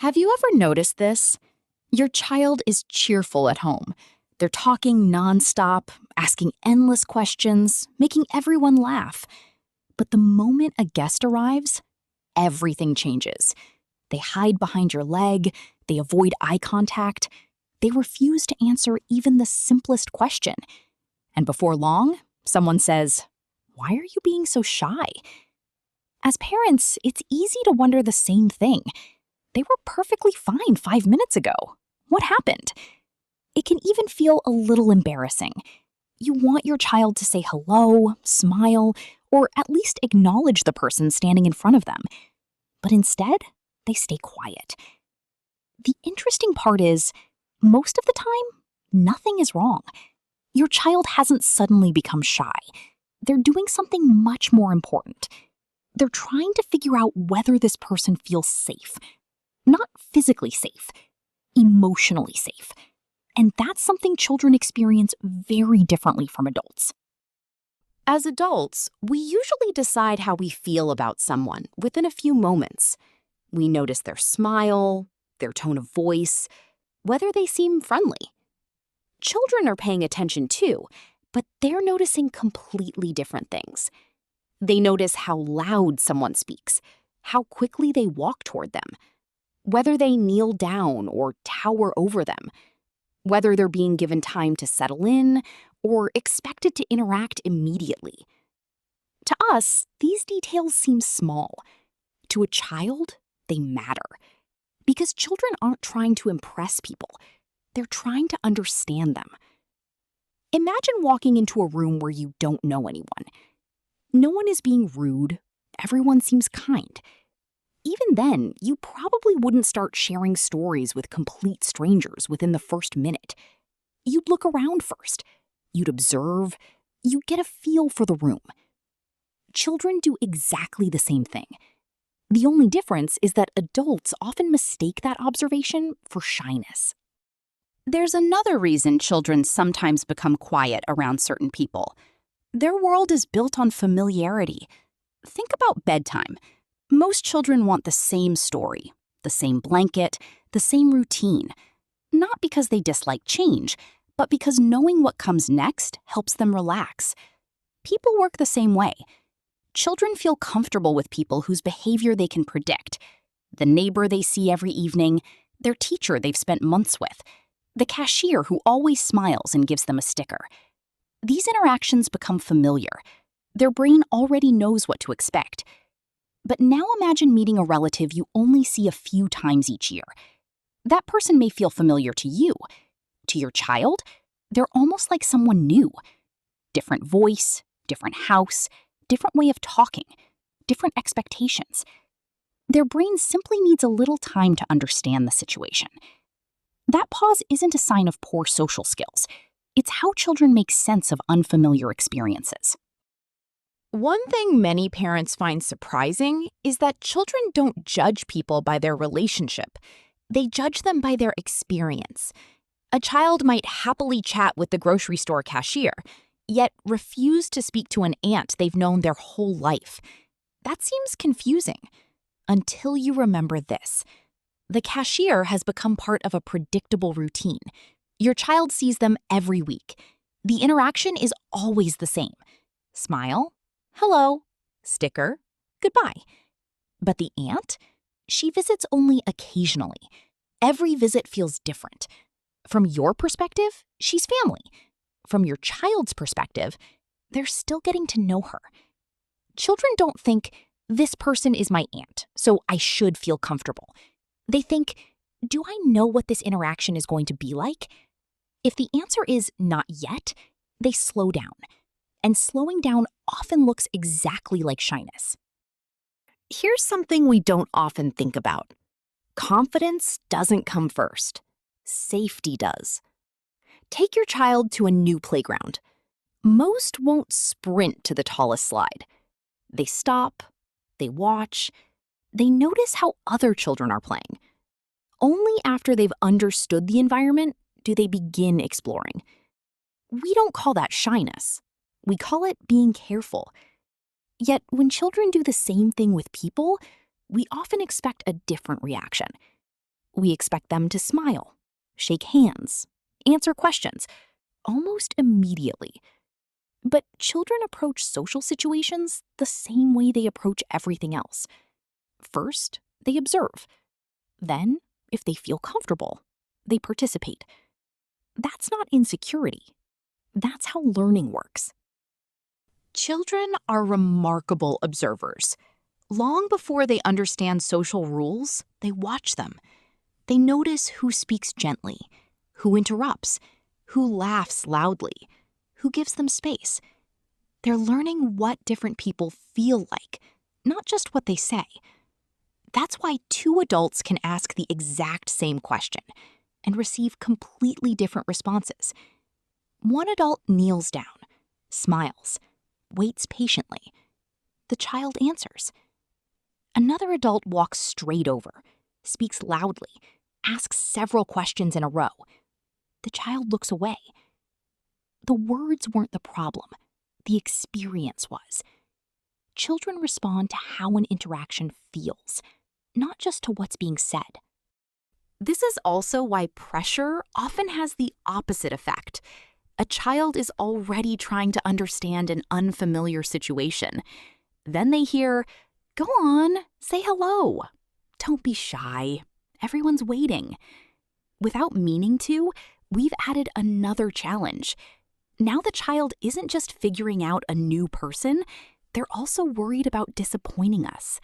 Have you ever noticed this? Your child is cheerful at home. They're talking nonstop, asking endless questions, making everyone laugh. But the moment a guest arrives, everything changes. They hide behind your leg, they avoid eye contact, they refuse to answer even the simplest question. And before long, someone says, "Why are you being so shy?" As parents, it's easy to wonder the same thing. They were perfectly fine 5 minutes ago. What happened? It can even feel a little embarrassing. You want your child to say hello, smile, or at least acknowledge the person standing in front of them. But instead, they stay quiet. The interesting part is, most of the time, nothing is wrong. Your child hasn't suddenly become shy. They're doing something much more important. They're trying to figure out whether this person feels safe. Not physically safe, emotionally safe. And that's something children experience very differently from adults. As adults, we usually decide how we feel about someone within a few moments. We notice their smile, their tone of voice, whether they seem friendly. Children are paying attention too, but they're noticing completely different things. They notice how loud someone speaks, how quickly they walk toward them, whether they kneel down or tower over them, whether they're being given time to settle in or expected to interact immediately. To us, these details seem small. To a child, they matter. Because children aren't trying to impress people. They're trying to understand them. Imagine walking into a room where you don't know anyone. No one is being rude. Everyone seems kind. Even then, you probably wouldn't start sharing stories with complete strangers within the first minute. You'd look around first. You'd observe. You'd get a feel for the room. Children do exactly the same thing. The only difference is that adults often mistake that observation for shyness. There's another reason children sometimes become quiet around certain people. Their world is built on familiarity. Think about bedtime. Most children want the same story, the same blanket, the same routine. Not because they dislike change, but because knowing what comes next helps them relax. People work the same way. Children feel comfortable with people whose behavior they can predict. The neighbor they see every evening, their teacher they've spent months with, the cashier who always smiles and gives them a sticker. These interactions become familiar. Their brain already knows what to expect. But now imagine meeting a relative you only see a few times each year. That person may feel familiar to you. To your child, they're almost like someone new. Different voice, different house, different way of talking, different expectations. Their brain simply needs a little time to understand the situation. That pause isn't a sign of poor social skills. It's how children make sense of unfamiliar experiences. One thing many parents find surprising is that children don't judge people by their relationship. They judge them by their experience. A child might happily chat with the grocery store cashier, yet refuse to speak to an aunt they've known their whole life. That seems confusing. Until you remember this. The cashier has become part of a predictable routine. Your child sees them every week. The interaction is always the same. Smile, hello, sticker, goodbye. But the aunt? She visits only occasionally. Every visit feels different. From your perspective, she's family. From your child's perspective, they're still getting to know her. Children don't think, this person is my aunt, so I should feel comfortable. They think, do I know what this interaction is going to be like? If the answer is not yet, they slow down. And slowing down often looks exactly like shyness. Here's something we don't often think about. Confidence doesn't come first. Safety does. Take your child to a new playground. Most won't sprint to the tallest slide. They stop, they watch, they notice how other children are playing. Only after they've understood the environment do they begin exploring. We don't call that shyness. We call it being careful. Yet when children do the same thing with people, we often expect a different reaction. We expect them to smile, shake hands, answer questions, almost immediately. But children approach social situations the same way they approach everything else. First, they observe. Then, if they feel comfortable, they participate. That's not insecurity. That's how learning works. Children are remarkable observers. Long before they understand social rules, they watch them. They notice who speaks gently, who interrupts, who laughs loudly, who gives them space. They're learning what different people feel like, not just what they say. That's why two adults can ask the exact same question and receive completely different responses. One adult kneels down, smiles, waits patiently. The child answers. Another adult walks straight over, speaks loudly, asks several questions in a row. The child looks away. The words weren't the problem. The experience was. Children respond to how an interaction feels, not just to what's being said. This is also why pressure often has the opposite effect. A child is already trying to understand an unfamiliar situation. Then they hear, "Go on, say hello. Don't be shy. Everyone's waiting." Without meaning to, we've added another challenge. Now the child isn't just figuring out a new person, they're also worried about disappointing us.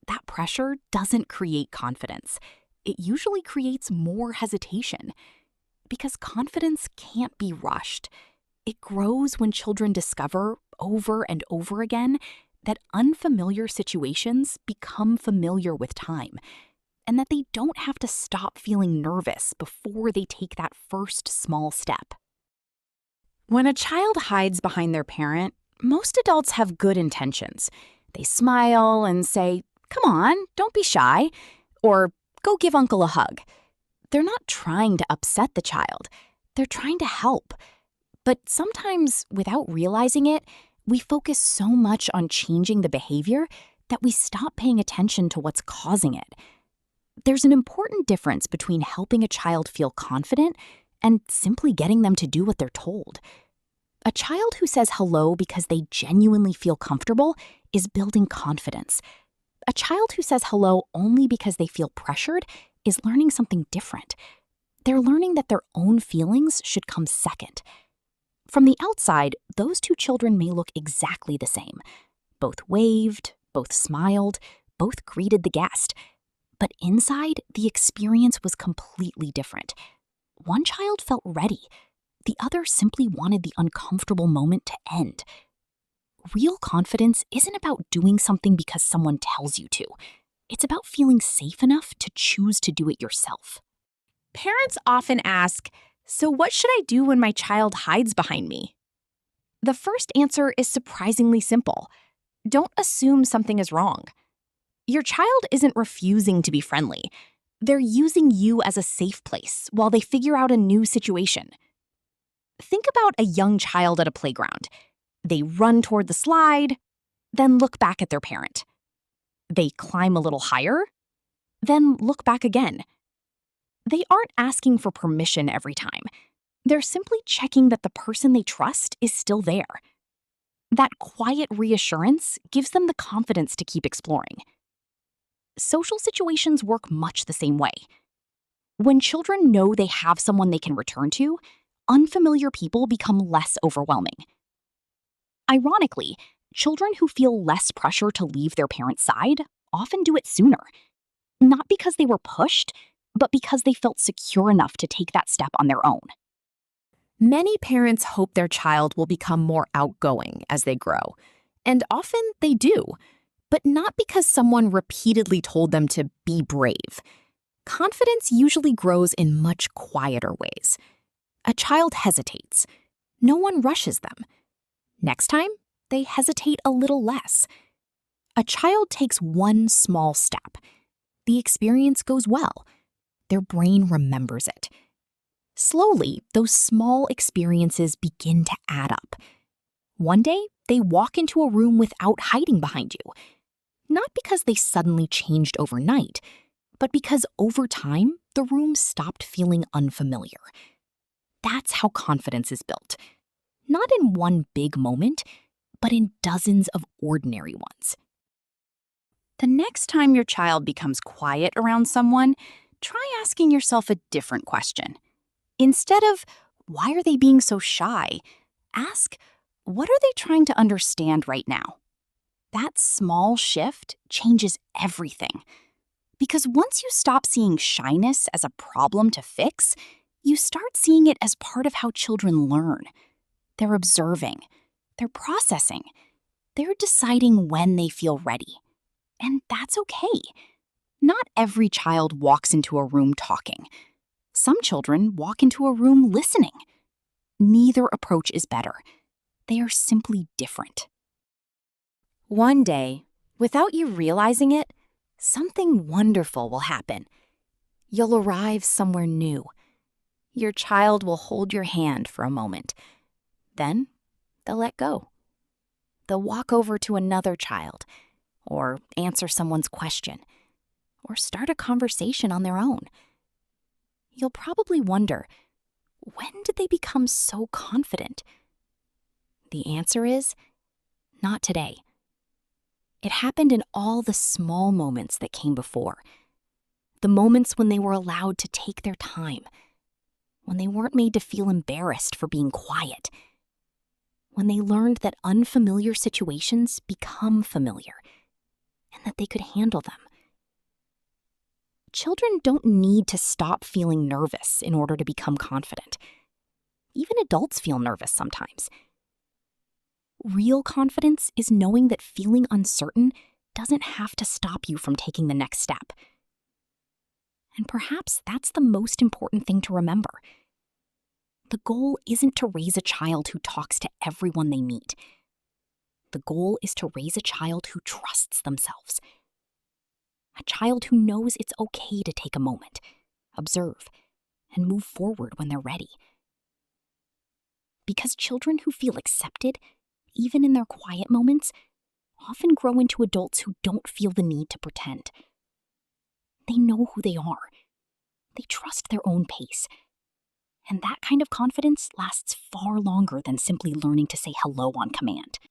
That pressure doesn't create confidence. It usually creates more hesitation. Because confidence can't be rushed. It grows when children discover, over and over again, that unfamiliar situations become familiar with time, and that they don't have to stop feeling nervous before they take that first small step. When a child hides behind their parent, most adults have good intentions. They smile and say, "Come on, don't be shy," or "Go give Uncle a hug." They're not trying to upset the child. They're trying to help. But sometimes, without realizing it, we focus so much on changing the behavior that we stop paying attention to what's causing it. There's an important difference between helping a child feel confident and simply getting them to do what they're told. A child who says hello because they genuinely feel comfortable is building confidence. A child who says hello only because they feel pressured is learning something different. They're learning that their own feelings should come second. From the outside, those two children may look exactly the same. Both waved, both smiled, both greeted the guest. But inside, the experience was completely different. One child felt ready. The other simply wanted the uncomfortable moment to end. Real confidence isn't about doing something because someone tells you to. It's about feeling safe enough to choose to do it yourself. Parents often ask, "So what should I do when my child hides behind me?" The first answer is surprisingly simple. Don't assume something is wrong. Your child isn't refusing to be friendly. They're using you as a safe place while they figure out a new situation. Think about a young child at a playground. They run toward the slide, then look back at their parent. They climb a little higher, then look back again. They aren't asking for permission every time. They're simply checking that the person they trust is still there. That quiet reassurance gives them the confidence to keep exploring. Social situations work much the same way. When children know they have someone they can return to, unfamiliar people become less overwhelming. Ironically, children who feel less pressure to leave their parent's side often do it sooner. Not because they were pushed, but because they felt secure enough to take that step on their own. Many parents hope their child will become more outgoing as they grow, and often they do, but not because someone repeatedly told them to be brave. Confidence usually grows in much quieter ways. A child hesitates. No one rushes them. Next time, they hesitate a little less. A child takes one small step. The experience goes well. Their brain remembers it. Slowly, those small experiences begin to add up. One day, they walk into a room without hiding behind you. Not because they suddenly changed overnight, but because over time, the room stopped feeling unfamiliar. That's how confidence is built. Not in one big moment, but in dozens of ordinary ones. The next time your child becomes quiet around someone, try asking yourself a different question. Instead of, why are they being so shy? Ask, what are they trying to understand right now? That small shift changes everything. Because once you stop seeing shyness as a problem to fix, you start seeing it as part of how children learn. They're observing, they're processing, they're deciding when they feel ready. And that's okay. Not every child walks into a room talking. Some children walk into a room listening. Neither approach is better. They are simply different. One day, without you realizing it, something wonderful will happen. You'll arrive somewhere new. Your child will hold your hand for a moment. Then, they'll let go. They'll walk over to another child, or answer someone's question, or start a conversation on their own. You'll probably wonder, when did they become so confident? The answer is, not today. It happened in all the small moments that came before. The moments when they were allowed to take their time, when they weren't made to feel embarrassed for being quiet, when they learned that unfamiliar situations become familiar, and that they could handle them. Children don't need to stop feeling nervous in order to become confident. Even adults feel nervous sometimes. Real confidence is knowing that feeling uncertain doesn't have to stop you from taking the next step. And perhaps that's the most important thing to remember. The goal isn't to raise a child who talks to everyone they meet. The goal is to raise a child who trusts themselves. A child who knows it's okay to take a moment, observe, and move forward when they're ready. Because children who feel accepted, even in their quiet moments, often grow into adults who don't feel the need to pretend. They know who they are. They trust their own pace. And that kind of confidence lasts far longer than simply learning to say hello on command.